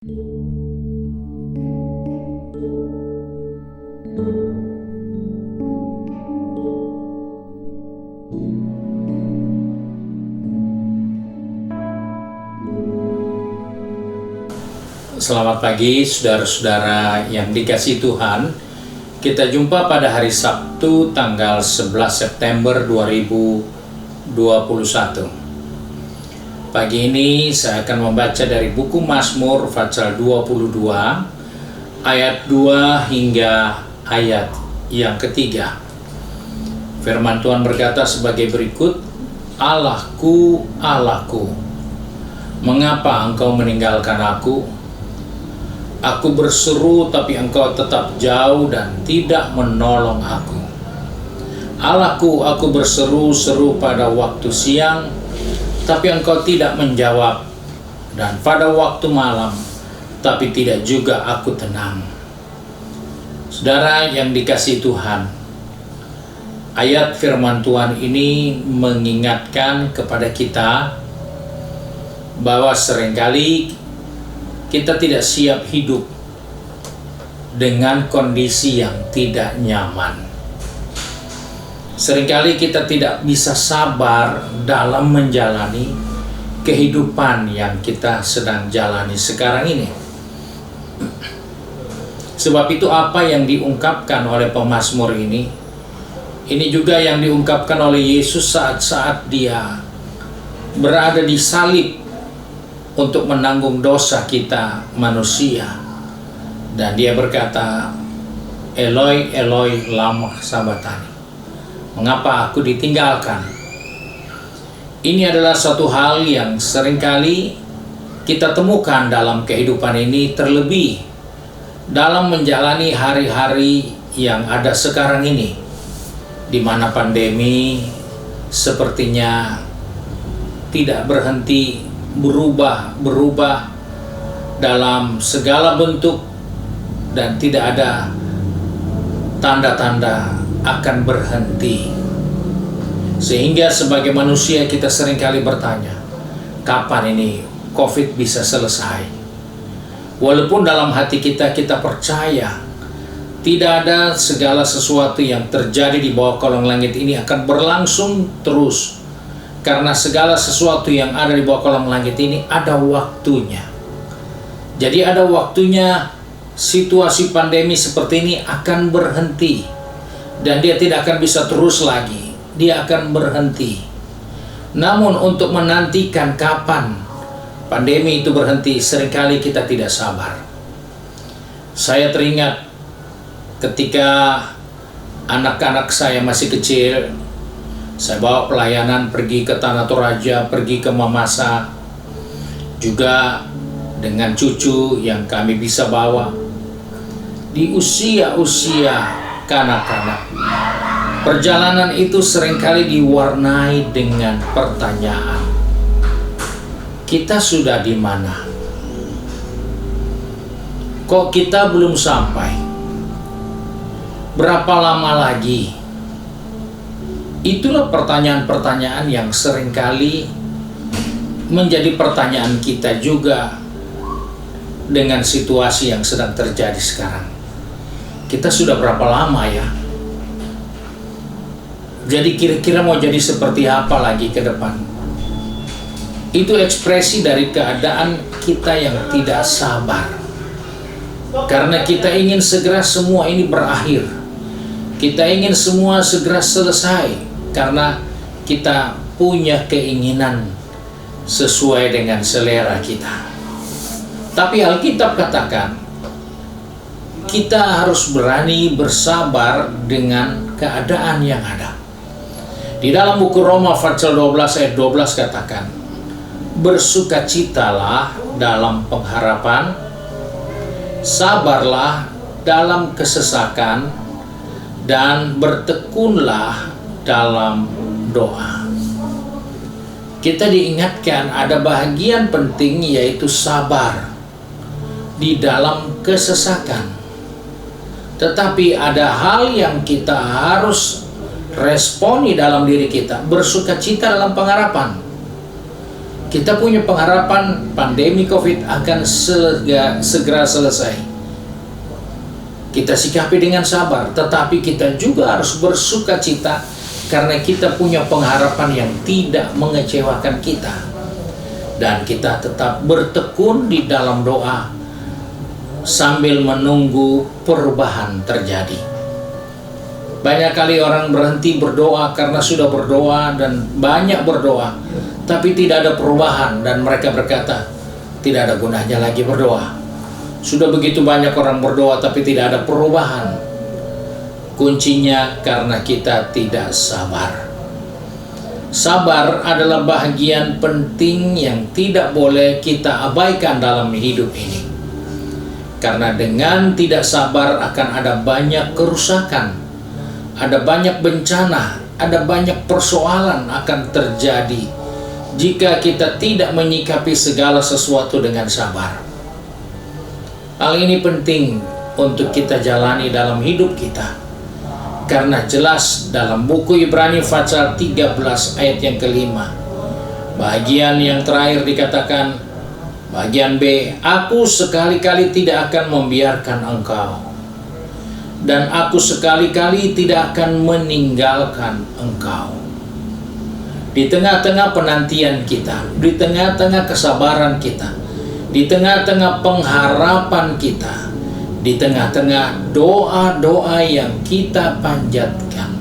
Selamat pagi saudara-saudara yang dikasihi Tuhan. Kita jumpa pada hari Sabtu tanggal 11 September 2021. Pagi ini saya akan membaca dari buku Mazmur pasal 22 ayat 2 hingga ayat yang ketiga. Firman Tuhan berkata sebagai berikut, Allahku, Allahku, mengapa engkau meninggalkan aku? Aku berseru tapi engkau tetap jauh dan tidak menolong aku. Allahku, aku berseru-seru pada waktu siang, tapi engkau tidak menjawab. Dan pada waktu malam, tapi tidak juga aku tenang. Saudara yang dikasihi Tuhan, ayat firman Tuhan ini mengingatkan kepada kita bahwa seringkali kita tidak siap hidup dengan kondisi yang tidak nyaman. Seringkali kita tidak bisa sabar dalam menjalani kehidupan yang kita sedang jalani sekarang ini. Sebab itu apa yang diungkapkan oleh pemazmur ini juga yang diungkapkan oleh Yesus saat-saat dia berada di salib untuk menanggung dosa kita manusia. Dan dia berkata, Eloi, Eloi, lama sabachthani. Mengapa aku ditinggalkan? Ini adalah suatu hal yang seringkali kita temukan dalam kehidupan ini, terlebih dalam menjalani hari-hari yang ada sekarang ini, di mana pandemi sepertinya tidak berhenti berubah dalam segala bentuk dan tidak ada tanda-tanda akan berhenti. Sehingga sebagai manusia kita seringkali bertanya, kapan ini COVID bisa selesai? Walaupun dalam hati kita percaya tidak ada segala sesuatu yang terjadi di bawah kolong langit ini akan berlangsung terus. Karena segala sesuatu yang ada di bawah kolong langit ini ada waktunya. Jadi ada waktunya situasi pandemi seperti ini akan berhenti. Dan dia tidak akan bisa terus lagi. Dia akan berhenti. Namun untuk menantikan kapan pandemi itu berhenti, seringkali kita tidak sabar. Saya teringat ketika anak-anak saya masih kecil, saya bawa pelayanan pergi ke Tanah Toraja, pergi ke Mamasa, juga dengan cucu yang kami bisa bawa. Di usia-usia kanak-kanak, perjalanan itu seringkali diwarnai dengan pertanyaan. Kita sudah di mana? Kok kita belum sampai? Berapa lama lagi? Itulah pertanyaan-pertanyaan yang seringkali menjadi pertanyaan kita juga dengan situasi yang sedang terjadi sekarang. Kita sudah berapa lama ya? Jadi kira-kira mau jadi seperti apa lagi ke depan? Itu ekspresi dari keadaan kita yang tidak sabar. Karena kita ingin segera semua ini berakhir. Kita ingin semua segera selesai. Karena kita punya keinginan sesuai dengan selera kita. Tapi Alkitab katakan, kita harus berani bersabar dengan keadaan yang ada. Di dalam buku Roma pasal 12 ayat 12 katakan, bersukacitalah dalam pengharapan, sabarlah dalam kesesakan, dan bertekunlah dalam doa. Kita diingatkan ada bahagian penting, yaitu sabar di dalam kesesakan. Tetapi ada hal yang kita harus responi dalam diri kita, bersukacita dalam pengharapan. Kita punya pengharapan pandemi COVID akan segera selesai. Kita sikapi dengan sabar, tetapi kita juga harus bersuka cita karena kita punya pengharapan yang tidak mengecewakan kita. Dan kita tetap bertekun di dalam doa sambil menunggu perubahan terjadi. Banyak kali orang berhenti berdoa karena sudah berdoa dan banyak berdoa, tapi tidak ada perubahan, dan mereka berkata, tidak ada gunanya lagi berdoa. Sudah begitu banyak orang berdoa tapi tidak ada perubahan. Kuncinya karena kita tidak sabar. Sabar adalah bahagian penting yang tidak boleh kita abaikan dalam hidup ini. Karena dengan tidak sabar akan ada banyak kerusakan, ada banyak bencana, ada banyak persoalan akan terjadi jika kita tidak menyikapi segala sesuatu dengan sabar. Hal ini penting untuk kita jalani dalam hidup kita. Karena jelas dalam buku Ibrani pasal 13 ayat yang kelima, bagian yang terakhir dikatakan, bagian B, aku sekali-kali tidak akan membiarkan engkau, dan aku sekali-kali tidak akan meninggalkan engkau. Di tengah-tengah penantian kita, di tengah-tengah kesabaran kita, di tengah-tengah pengharapan kita, di tengah-tengah doa-doa yang kita panjatkan,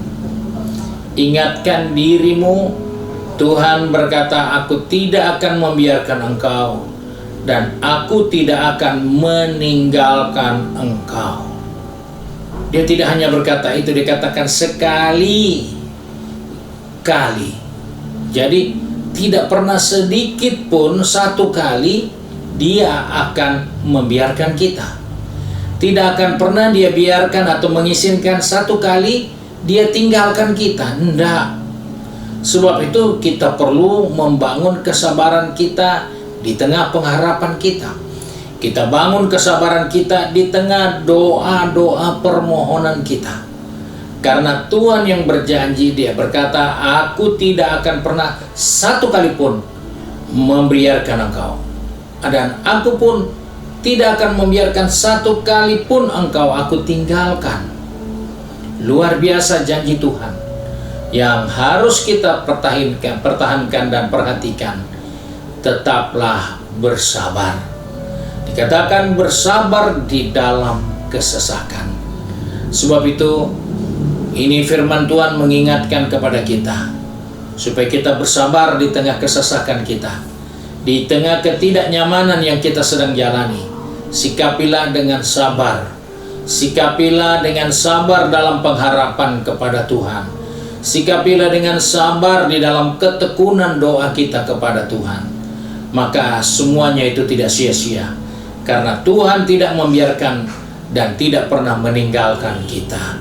ingatkan dirimu, Tuhan berkata, aku tidak akan membiarkan engkau, dan aku tidak akan meninggalkan engkau. Dia tidak hanya berkata itu, dikatakan sekali-kali. Jadi tidak pernah sedikit pun satu kali dia akan membiarkan kita. Tidak akan pernah dia biarkan atau mengizinkan satu kali dia tinggalkan kita. Tidak. Sebab itu kita perlu membangun kesabaran kita di tengah pengharapan kita. Kita bangun kesabaran kita di tengah doa-doa permohonan kita. Karena Tuhan yang berjanji, dia berkata, aku tidak akan pernah satu kali pun membiarkan engkau. Dan aku pun tidak akan membiarkan satu kali pun engkau aku tinggalkan. Luar biasa janji Tuhan yang harus kita pertahankan dan perhatikan. Tetaplah bersabar. Dikatakan bersabar di dalam kesesakan. Sebab itu ini firman Tuhan mengingatkan kepada kita supaya kita bersabar di tengah kesesakan kita, di tengah ketidaknyamanan yang kita sedang jalani. Sikapilah dengan sabar. Sikapilah dengan sabar dalam pengharapan kepada Tuhan. Sikapilah dengan sabar di dalam ketekunan doa kita kepada Tuhan. Maka semuanya itu tidak sia-sia. Karena Tuhan tidak membiarkan dan tidak pernah meninggalkan kita.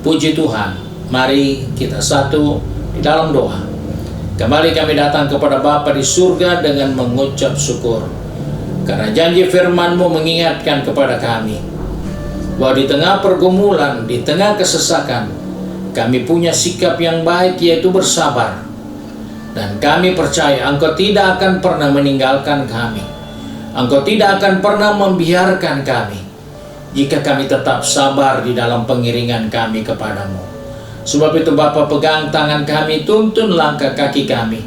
Puji Tuhan. Mari kita satu di dalam doa. Kembali kami datang kepada Bapa di surga dengan mengucap syukur. Karena janji firman-Mu mengingatkan kepada kami bahwa di tengah pergumulan, di tengah kesesakan, kami punya sikap yang baik, yaitu bersabar. Dan kami percaya Engkau tidak akan pernah meninggalkan kami. Engkau tidak akan pernah membiarkan kami jika kami tetap sabar di dalam pengiringan kami kepadamu. Sebab itu Bapa, pegang tangan kami, tuntun langkah kaki kami,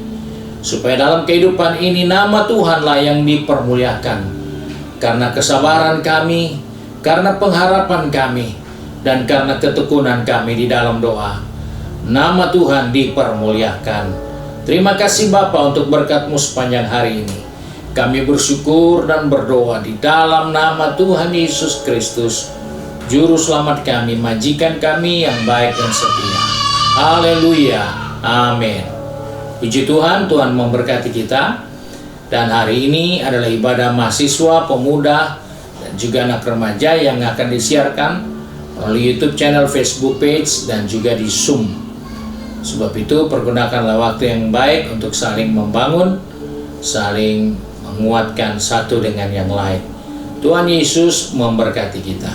supaya dalam kehidupan ini nama Tuhanlah yang dipermuliakan. Karena kesabaran kami, karena pengharapan kami, dan karena ketekunan kami di dalam doa, nama Tuhan dipermuliakan. Terima kasih Bapa untuk berkat-Mu sepanjang hari ini. Kami bersyukur dan berdoa di dalam nama Tuhan Yesus Kristus, Juru Selamat kami, majikan kami yang baik dan setia. Haleluya. Amin. Puji Tuhan, Tuhan memberkati kita. Dan hari ini adalah ibadah mahasiswa, pemuda, dan juga anak remaja yang akan disiarkan melalui YouTube channel, Facebook page, dan juga di Zoom. Sebab itu pergunakanlah waktu yang baik untuk saling membangun, saling menguatkan satu dengan yang lain. Tuhan Yesus memberkati kita.